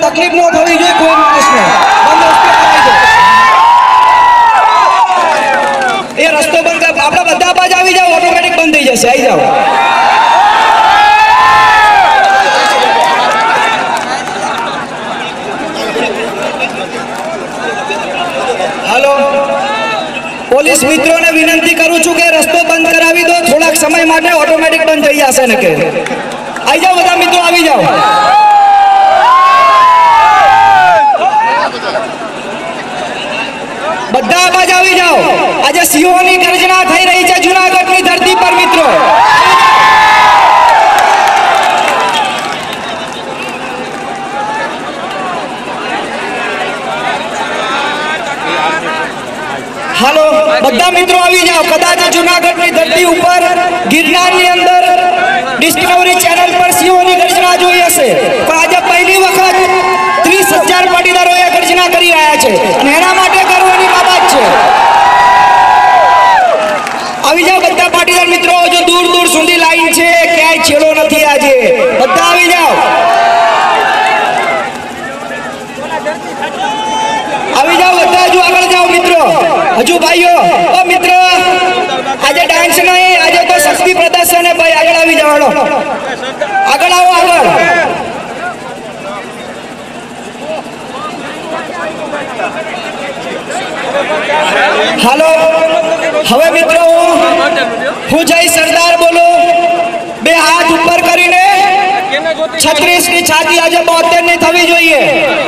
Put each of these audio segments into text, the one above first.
તકલીફ ન થવી જોઈએ કોઈ માણસને. એ રસ્તો બંધ કર. આપણે બધા બાજ આવી જાઓ, ઓટોમેટિક બંધ થઈ જશે. આવી જાઓ. હાલો, પોલીસ મિત્રોને વિનંતી કરું છું કે રસ્તો બંધ કરાવી દો. થોડાક સમય માટે ઓટોમેટિક બંધ થઈ જશે ને કે. આવી જાઓ બધા મિત્રો, આવી જાઓ. બધા અવાજ આવી જાઓ. આજે સિંહોની ગર્જના થઈ રહી છે જૂનાગઢની ધરતી પર મિત્રો. હાલો, બધા મિત્રો આવી જાઓ. કદાચ જૂનાગઢની ધરતી ઉપર ગિરનારની અંદર ડિસ્કવરી ચેનલ પર સિંહોની ગર્જના જોઈ હશે, પણ આજે પહેલી વખત 30,000 પાટીદારોએ ગર્જના કરી રહ્યા છે અને એના માટે ગર્વની બાબત છે. આવી જાઓ બધા પાટીદાર મિત્રો. જો દૂર દૂર સુધી લાઈન છે, ક્યાંય છેડો નથી. આજે બધા આવી જાઓ. આવી જાઓ બધા. હજુ આગળ જાઓ મિત્રો. હજુ ભાઈઓ, ઓ મિત્ર, આજે ડાન્સ નહીં, આજે તો શક્તિ પ્રદર્શન છે ભાઈ. આગળ આવી જાઓ. આગળ આવો, આગળ. હાલો, હવે મિત્રો હું જય સરદાર બોલો. બે હાથ ઉપર કરીને 36 ની છાતી આજે 72 ની થવી જોઈએ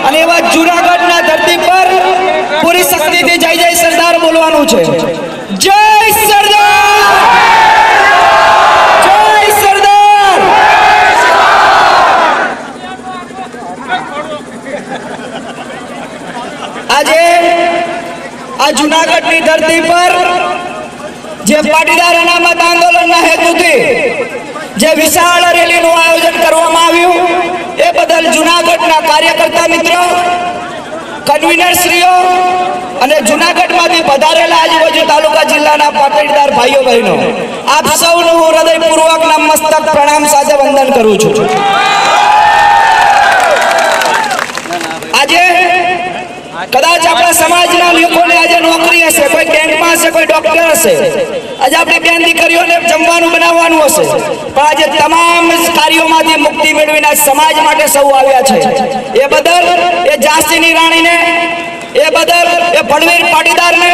અને એવા જૂનાગઢના ધરતી પર પૂરી શક્તિથી જય જય સરદાર બોલવાનું છે. જય સરદાર, જય સરદાર. આજે આ જૂનાગઢની ધરતી પર જે પાટીદાર અનામત આંદોલનના હેતુથી જે વિશાળ રેલીનું આયોજન કરવામાં આવ્યું, એ બદલ જૂનાગઢના કાર્યકર્તા મિત્રો, કન્વીનરશ્રીઓ અને જૂનાગઢમાંથી પધારેલા આજુબાજુ તાલુકા જિલ્લાના પાટીદાર ભાઈઓ બહેનો, આપ સૌનું હું હૃદયપૂર્વક નમસ્તક પ્રણામ સાથે વંદન કરું છું. આજે કદાચ આપણા સમાજના લોકોને આજે નોકરી હશે, કોઈ બેંકમાં હશે, કોઈ ડોક્ટર હશે, આજે આપણે બેન દીકરીઓને જમવાનું બનાવવાનું હશે, પણ આજે તમામ કાર્યોમાંથી મુક્તિ મેળવીને સમાજ માટે સૌ આવ્યા છે. એ બદલ એ ઝાંસીની રાણીને, એ બદલ એ ભડવીર પાટીદારને